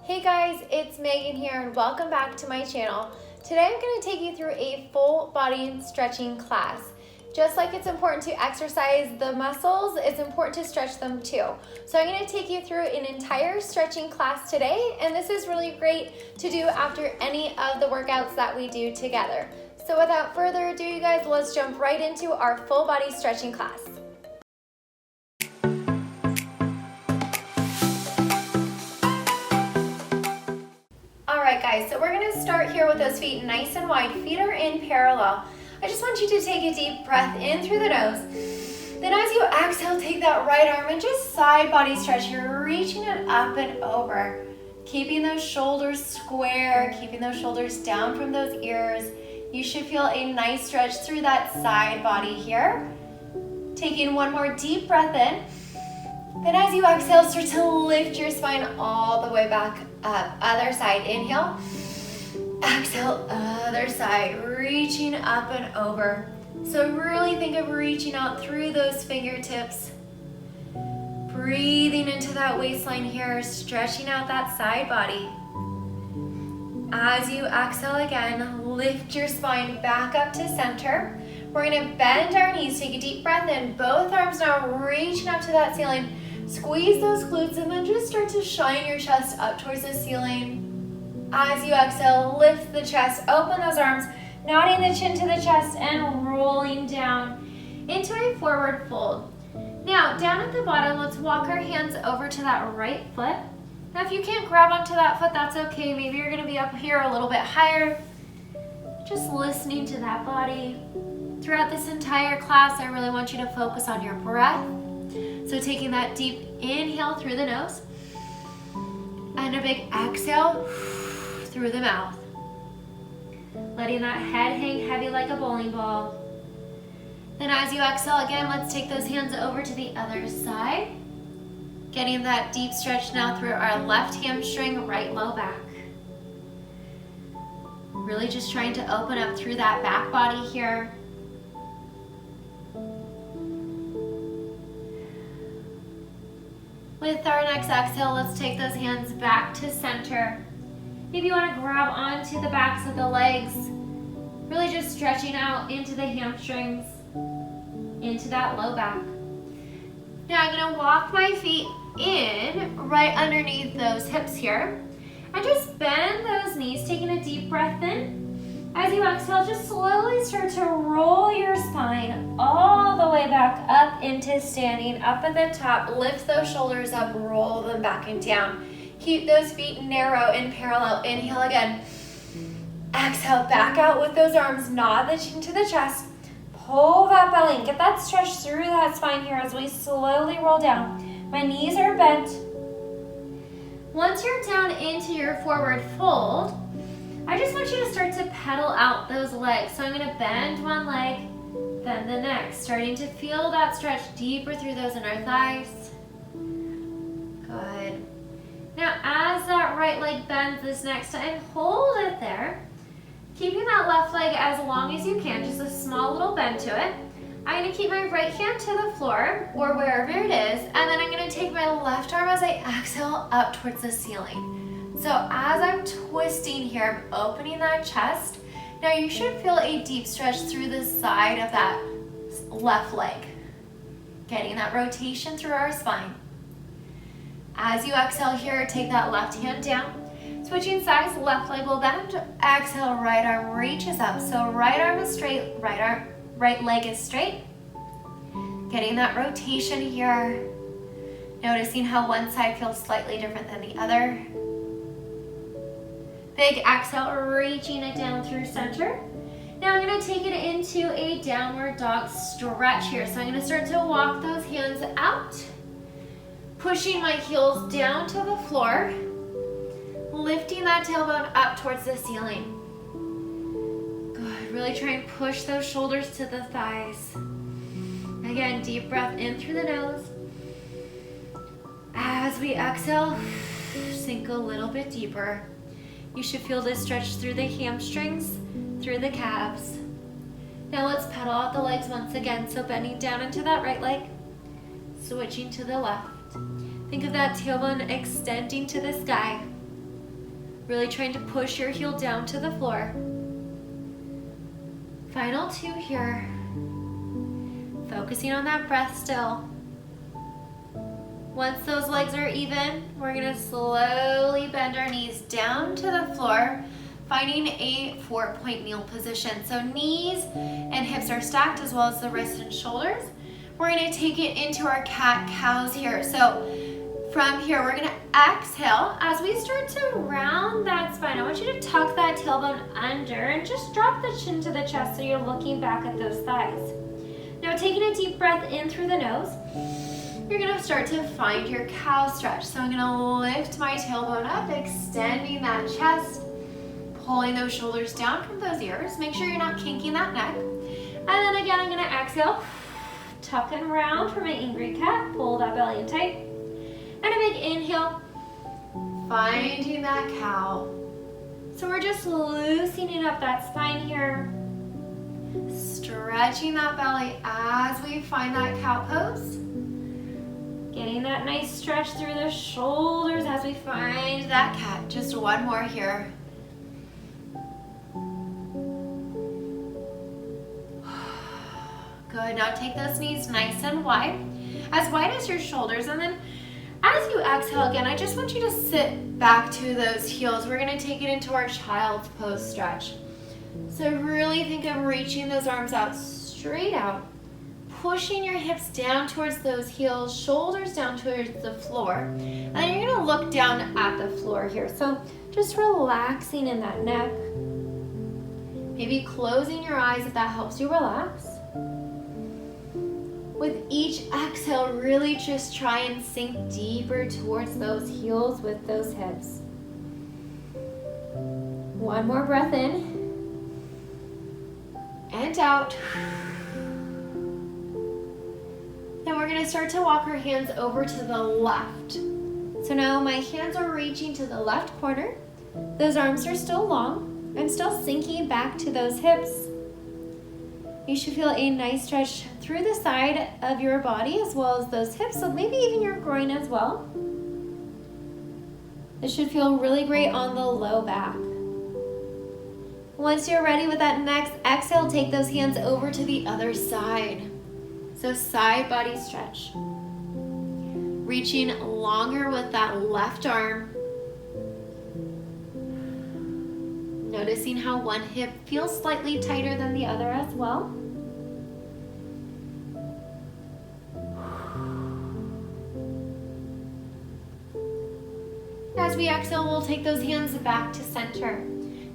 Hey guys, it's Megan here and welcome back to my channel. Today I'm going to take you through a full body stretching class. Just like it's important to exercise the muscles, it's important to stretch them too. So I'm going to take you through an entire stretching class today, and this is really great to do after any of the workouts that we do together. So without further ado, you guys, let's jump right into our full body stretching class. Alright guys, so we're going to start here with those feet nice and wide. Feet are in parallel. I just want you to take a deep breath in through the nose. Then as you exhale, take that right arm and just side body stretch. You're reaching it up and over. Keeping those shoulders square, keeping those shoulders down from those ears. You should feel a nice stretch through that side body here. Taking one more deep breath in. Then as you exhale, start to lift your spine all the way back up. Other side, inhale. Exhale, other side, reaching up and over. So really think of reaching out through those fingertips. Breathing into that waistline here, stretching out that side body. As you exhale again, lift your spine back up to center. We're gonna bend our knees, take a deep breath in. Both arms now reaching up to that ceiling. Squeeze those glutes and then just start to shine your chest up towards the ceiling. As you exhale, lift the chest, open those arms, nodding the chin to the chest and rolling down into a forward fold. Now, down at the bottom, let's walk our hands over to that right foot. Now, if you can't grab onto that foot, that's okay. Maybe you're gonna be up here a little bit higher. Just listening to that body. Throughout this entire class, I really want you to focus on your breath. So taking that deep inhale through the nose and a big exhale through the mouth. Letting that head hang heavy like a bowling ball. Then as you exhale again, let's take those hands over to the other side. Getting that deep stretch now through our left hamstring, right low back. Really just trying to open up through that back body here. With our next exhale, let's take those hands back to center. Maybe you want to grab onto the backs of the legs, really just stretching out into the hamstrings, into that low back. Now I'm going to walk my feet in right underneath those hips here, and just bend those knees, taking a deep breath in. As you exhale, just slowly start to roll your spine all the way back up into standing, up at the top. Lift those shoulders up, roll them back and down. Keep those feet narrow in parallel. Inhale again. Exhale, back out with those arms. Nod the chin to the chest. Pull that belly and get that stretch through that spine here as we slowly roll down. My knees are bent. Once you're down into your forward fold, I just want you to start to pedal out those legs. So I'm going to bend one leg, then the next, starting to feel that stretch deeper through those inner thighs. Good. Now as that right leg bends this next time, hold it there. Keeping that left leg as long as you can, just a small little bend to it. I'm going to keep my right hand to the floor or wherever it is, and then I'm going to take my left arm as I exhale up towards the ceiling. So as I'm twisting here, I'm opening that chest. Now you should feel a deep stretch through the side of that left leg. Getting that rotation through our spine. As you exhale here, take that left hand down. Switching sides, left leg will bend. Exhale, right arm reaches up. So right arm is straight, right leg is straight. Getting that rotation here. Noticing how one side feels slightly different than the other. Big exhale, reaching it down through center. Now I'm going to take it into a downward dog stretch here. So I'm going to start to walk those hands out, pushing my heels down to the floor, lifting that tailbone up towards the ceiling. Good, really try and push those shoulders to the thighs. Again, deep breath in through the nose. As we exhale, sink a little bit deeper. You should feel this stretch through the hamstrings, through the calves. Now let's pedal out the legs once again. So bending down into that right leg, switching to the left. Think of that tailbone extending to the sky. Really trying to push your heel down to the floor. Final 2 here. Focusing on that breath still. Once those legs are even, we're gonna slowly bend our knees down to the floor, finding a 4-point kneel position. So knees and hips are stacked as well as the wrists and shoulders. We're gonna take it into our cat-cows here. So from here, we're gonna exhale. As we start to round that spine, I want you to tuck that tailbone under and just drop the chin to the chest so you're looking back at those thighs. Now taking a deep breath in through the nose, you're gonna start to find your cow stretch. So I'm gonna lift my tailbone up, extending that chest, pulling those shoulders down from those ears. Make sure you're not kinking that neck. And then again, I'm gonna exhale, tuck and round for my angry cat, pull that belly in tight. And a big inhale, finding that cow. So we're just loosening up that spine here, stretching that belly as we find that cow pose. Getting that nice stretch through the shoulders as we find that cat. Just one more here. Good, now take those knees nice and wide as your shoulders, and then as you exhale again, I just want you to sit back to those heels. We're gonna take it into our child's pose stretch. So really think of reaching those arms out, straight out, pushing your hips down towards those heels, shoulders down towards the floor, and then you're gonna look down at the floor here. So just relaxing in that neck, maybe closing your eyes if that helps you relax. With each exhale, really just try and sink deeper towards those heels with those hips. One more breath in and out. Then we're gonna start to walk our hands over to the left. So now my hands are reaching to the left corner. Those arms are still long. I'm still sinking back to those hips. You should feel a nice stretch through the side of your body as well as those hips, so maybe even your groin as well. This should feel really great on the low back. Once you're ready with that next exhale, take those hands over to the other side. So side body stretch. Reaching longer with that left arm. Noticing how one hip feels slightly tighter than the other as well. As we exhale, we'll take those hands back to center.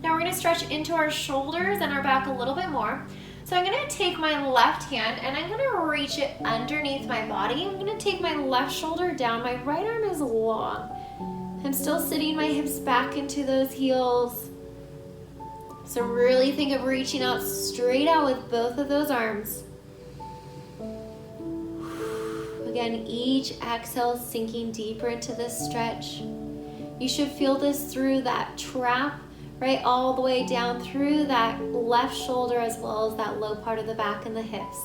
Now we're gonna stretch into our shoulders and our back a little bit more. So I'm gonna take my left hand and I'm gonna reach it underneath my body. I'm gonna take my left shoulder down. My right arm is long. I'm still sitting my hips back into those heels. So really think of reaching out straight out with both of those arms. Again, each exhale sinking deeper into this stretch. You should feel this through that trap, right all the way down through that left shoulder as well as that low part of the back and the hips.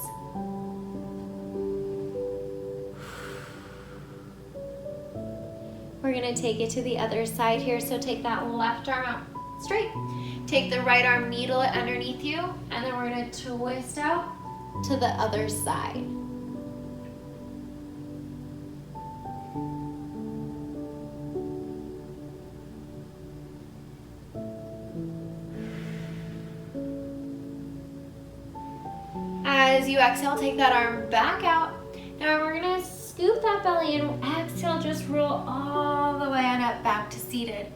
We're gonna take it to the other side here, so take that left arm out straight. Take the right arm, needle it underneath you, and then we're gonna twist out to the other side. As you exhale, take that arm back out. Now we're gonna scoop that belly in. Exhale, just roll all the way on up back to seated.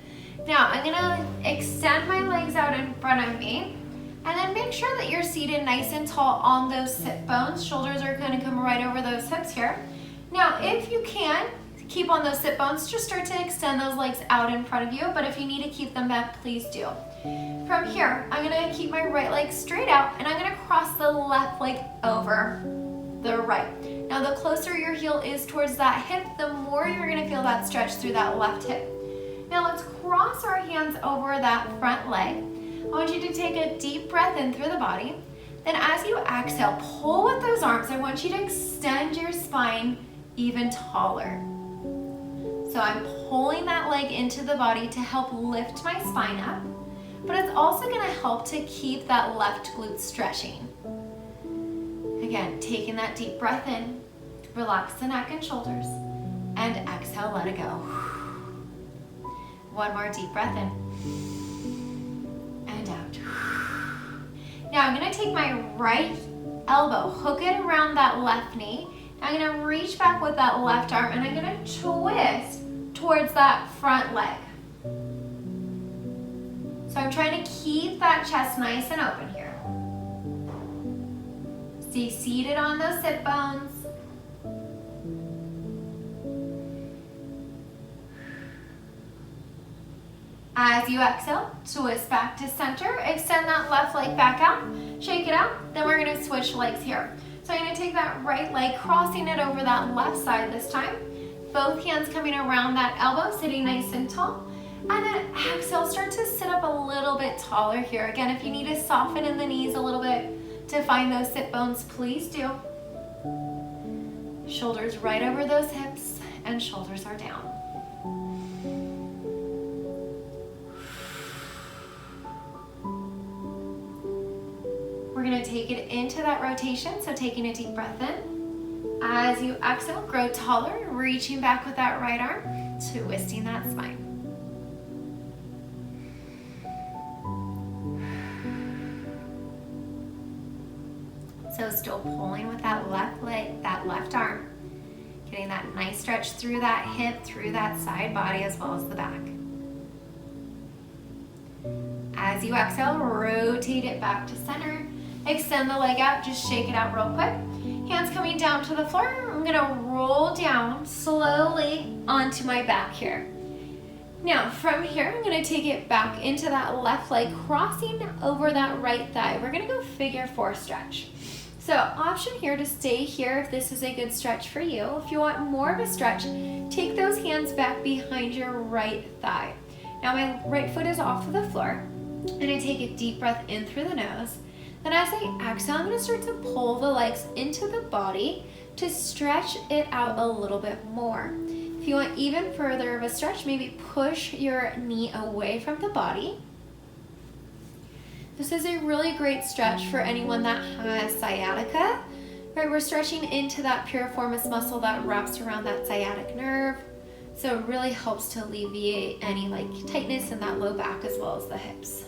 Now I'm gonna extend my legs out in front of me, and then make sure that you're seated nice and tall on those sit bones. Shoulders are gonna come right over those hips here. Now if you can, keep on those sit bones, just start to extend those legs out in front of you, but if you need to keep them back, please do. From here, I'm gonna keep my right leg straight out, and I'm gonna cross the left leg over the right. Now the closer your heel is towards that hip, the more you're gonna feel that stretch through that left hip. Now let's cross our hands over that front leg. I want you to take a deep breath in through the body. Then as you exhale, pull with those arms. I want you to extend your spine even taller. So So I'm pulling that leg into the body to help lift my spine up, but it's also gonna help to keep that left glute stretching. Again, taking that deep breath in, relax the neck and shoulders, and exhale, let it go. One more deep breath in, and out. Now I'm gonna take my right elbow, hook it around that left knee. I'm gonna reach back with that left arm and I'm gonna twist towards that front leg. So I'm trying to keep that chest nice and open here. Stay seated on those sit bones. As you exhale, twist back to center, extend that left leg back out, shake it out, then we're gonna switch legs here. So I'm gonna take that right leg, crossing it over that left side this time. Both hands coming around that elbow, sitting nice and tall. And then exhale, start to sit up a little bit taller here. Again, if you need to soften in the knees a little bit to find those sit bones, please do. Shoulders right over those hips and shoulders are down. We're gonna take it into that rotation, so taking a deep breath in. As you exhale, grow taller, reaching back with that right arm, twisting that spine. So still pulling with that left leg, that left arm, getting that nice stretch through that hip, through that side body, as well as the back. As you exhale, rotate it back to center. Extend the leg out, just shake it out real quick. Hands coming down to the floor. I'm gonna roll down slowly onto my back here. Now from here, I'm gonna take it back into that left leg, crossing over that right thigh. We're gonna go figure four stretch. So option here to stay here if this is a good stretch for you. If you want more of a stretch, take those hands back behind your right thigh. Now my right foot is off of the floor, and I take a deep breath in through the nose. Then as I exhale, I'm gonna start to pull the legs into the body to stretch it out a little bit more. If you want even further of a stretch, maybe push your knee away from the body. This is a really great stretch for anyone that has sciatica, right? We're stretching into that piriformis muscle that wraps around that sciatic nerve. So it really helps to alleviate any tightness in that low back as well as the hips.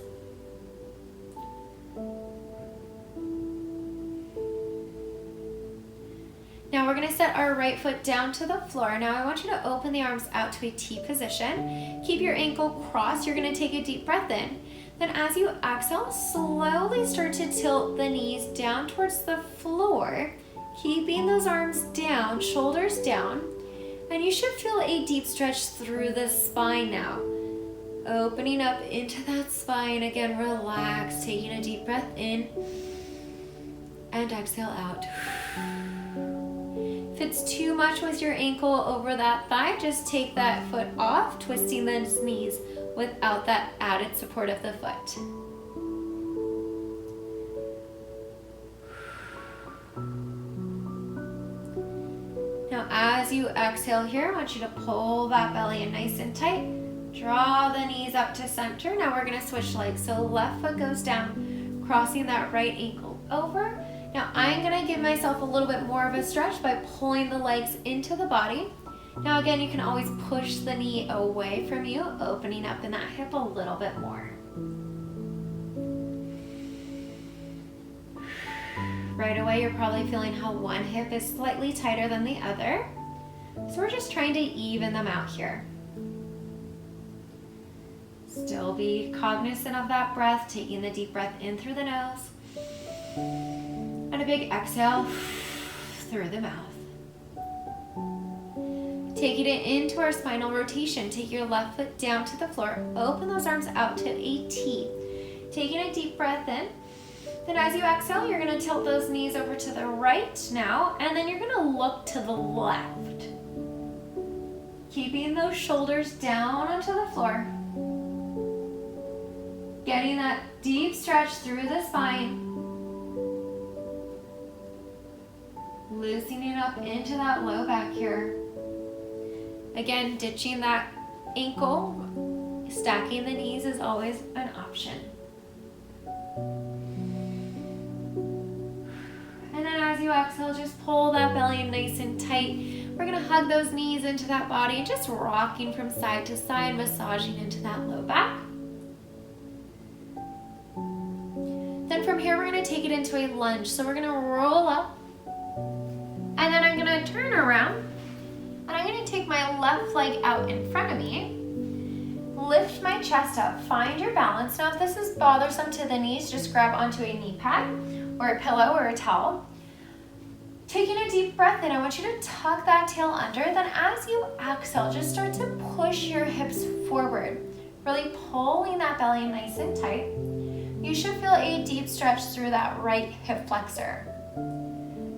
Now we're gonna set our right foot down to the floor. Now I want you to open the arms out to a T position. Keep your ankle crossed. You're gonna take a deep breath in. Then as you exhale, slowly start to tilt the knees down towards the floor, keeping those arms down, shoulders down, and you should feel a deep stretch through the spine now. Opening up into that spine. Again, relax, taking a deep breath in and exhale out. If it's too much with your ankle over that thigh, just take that foot off, twisting those knees without that added support of the foot. Now as you exhale here, I want you to pull that belly in nice and tight. Draw the knees up to center. Now we're gonna switch legs. So left foot goes down, crossing that right ankle over. Now I'm gonna give myself a little bit more of a stretch by pulling the legs into the body. Now again, you can always push the knee away from you, opening up in that hip a little bit more. Right away, you're probably feeling how one hip is slightly tighter than the other. So we're just trying to even them out here. Still be cognizant of that breath, taking the deep breath in through the nose. And a big exhale through the mouth. Taking it into our spinal rotation. Take your left foot down to the floor. Open those arms out to a T. Taking a deep breath in. Then as you exhale, you're gonna tilt those knees over to the right now, and then you're gonna look to the left. Keeping those shoulders down onto the floor. Getting that deep stretch through the spine. Loosening up into that low back here. Again, ditching that ankle, stacking the knees is always an option. And then as you exhale, just pull that belly nice and tight. We're gonna hug those knees into that body, just rocking from side to side, massaging into that low back. Then from here, we're gonna take it into a lunge. So we're gonna roll up, and then I'm gonna turn around, and I'm gonna take my left leg out in front of me, lift my chest up, find your balance. Now if this is bothersome to the knees, just grab onto a knee pad or a pillow or a towel. Taking a deep breath in, I want you to tuck that tail under. Then as you exhale, just start to push your hips forward, really pulling that belly nice and tight. You should feel a deep stretch through that right hip flexor.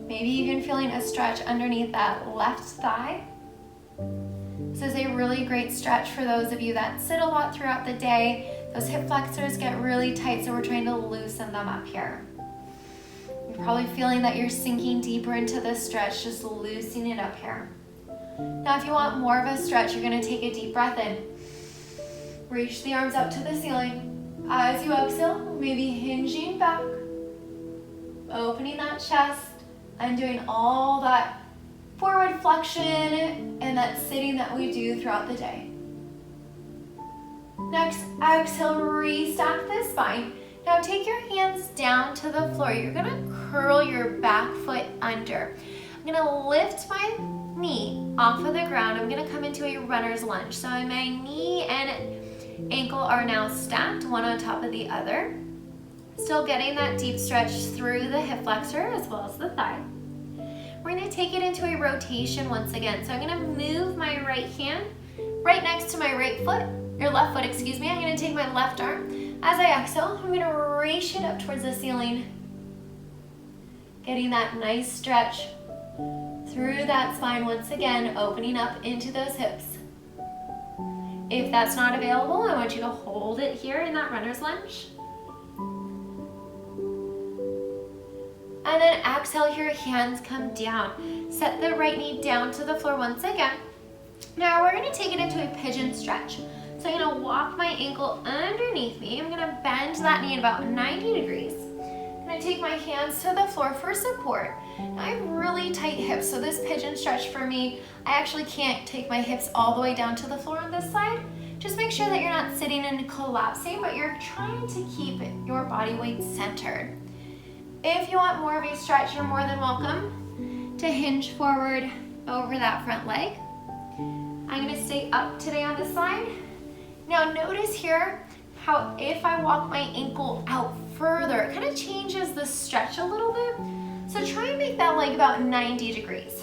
Maybe even feeling a stretch underneath that left thigh. This is a really great stretch for those of you that sit a lot throughout the day. Those hip flexors get really tight, so we're trying to loosen them up here. You're probably feeling that you're sinking deeper into this stretch, just loosening it up here. Now if you want more of a stretch, you're gonna take a deep breath in. Reach the arms up to the ceiling. As you exhale, maybe hinging back, opening that chest, and doing all that forward flexion and that sitting that we do throughout the day. Next, exhale, restack the spine. Now take your hands down to the floor. You're gonna curl your back foot under. I'm gonna lift my knee off of the ground. I'm gonna come into a runner's lunge. So my knee and ankle are now stacked, one on top of the other. Still getting that deep stretch through the hip flexor as well as the thigh. We're gonna take it into a rotation once again. So I'm gonna move my right hand right next to my left foot, excuse me. I'm gonna take my left arm. As I exhale, I'm gonna reach it up towards the ceiling. Getting that nice stretch through that spine once again, opening up into those hips. If that's not available, I want you to hold it here in that runner's lunge. And then exhale, your hands come down. Set the right knee down to the floor once again. Now we're gonna take it into a pigeon stretch. So I'm gonna walk my ankle underneath me. I'm gonna bend that knee at about 90 degrees. I'm gonna take my hands to the floor for support. Now I have really tight hips, so this pigeon stretch for me, I actually can't take my hips all the way down to the floor on this side. Just make sure that you're not sitting and collapsing, but you're trying to keep your body weight centered. If you want more of a stretch, you're more than welcome to hinge forward over that front leg. I'm gonna stay up today on this side. Now notice here how if I walk my ankle out further, it kind of changes the stretch a little bit. So try and make that leg about 90 degrees.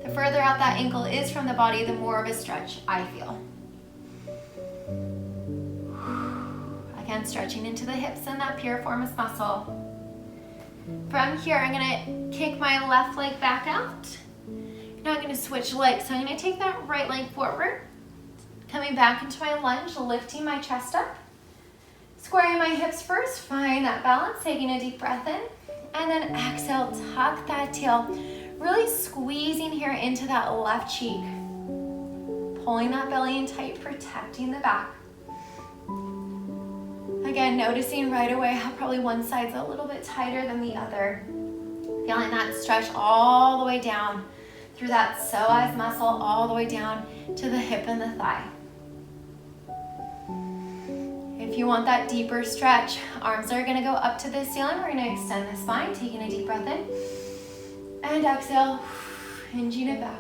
The further out that ankle is from the body, the more of a stretch I feel. Again, stretching into the hips and that piriformis muscle. From here, I'm gonna kick my left leg back out. Now I'm gonna switch legs. So I'm gonna take that right leg forward, coming back into my lunge, lifting my chest up, squaring my hips first, find that balance, taking a deep breath in, and then exhale, tuck that tail, really squeezing here into that left cheek, pulling that belly in tight, protecting the back. Again, noticing right away how probably one side's a little bit tighter than the other, feeling that stretch all the way down through that psoas muscle, all the way down to the hip and the thigh. If you want that deeper stretch, arms are gonna go up to the ceiling. We're gonna extend the spine, taking a deep breath in. And exhale, hinging it back.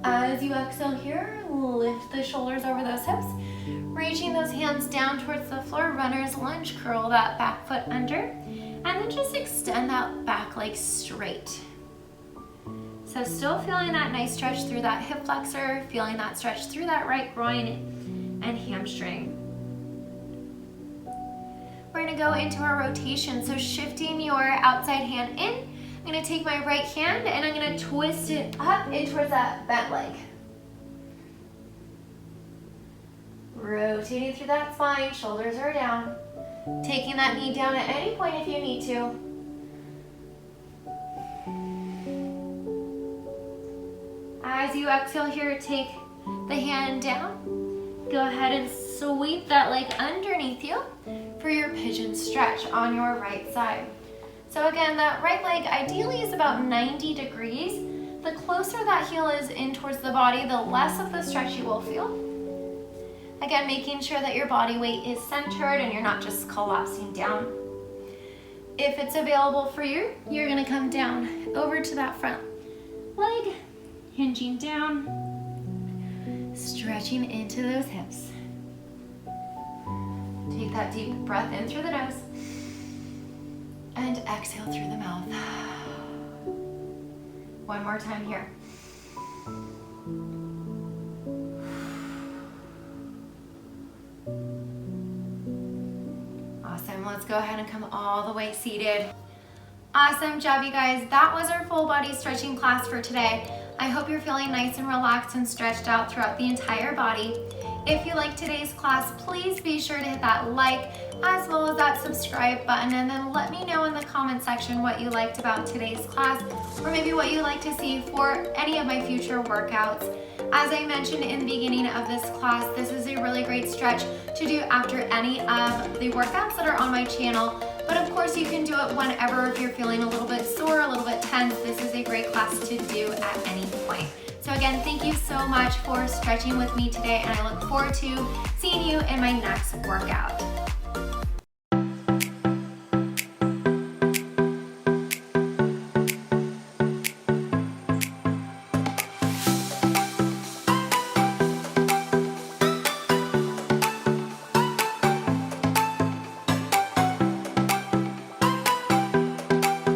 As you exhale here, lift the shoulders over those hips, reaching those hands down towards the floor, runner's lunge, curl that back foot under, and then just extend that back leg straight. So still feeling that nice stretch through that hip flexor, feeling that stretch through that right groin and hamstring. We're gonna go into our rotation. So shifting your outside hand in, I'm gonna take my right hand and I'm gonna twist it up in towards that bent leg. Rotating through that spine, shoulders are down. Taking that knee down at any point if you need to. As you exhale here, take the hand down. Go ahead and sweep that leg underneath you for your pigeon stretch on your right side. So again, that right leg ideally is about 90 degrees. The closer that heel is in towards the body, the less of the stretch you will feel. Again, making sure that your body weight is centered and you're not just collapsing down. If it's available for you, you're gonna come down over to that front leg, hinging down, stretching into those hips. Take that deep breath in through the nose and exhale through the mouth. One more time here. Awesome, let's go ahead and come all the way seated. Awesome job, you guys. That was our full body stretching class for today. I hope you're feeling nice and relaxed and stretched out throughout the entire body. If you liked today's class, please be sure to hit that like as well as that subscribe button, and then let me know in the comment section what you liked about today's class, or maybe what you'd like to see for any of my future workouts. As I mentioned in the beginning of this class, this is a really great stretch to do after any of the workouts that are on my channel. But of course, you can do it whenever if you're feeling a little bit sore, a little bit tense. This is a great class to do at any point. So again, thank you so much for stretching with me today, and I look forward to seeing you in my next workout.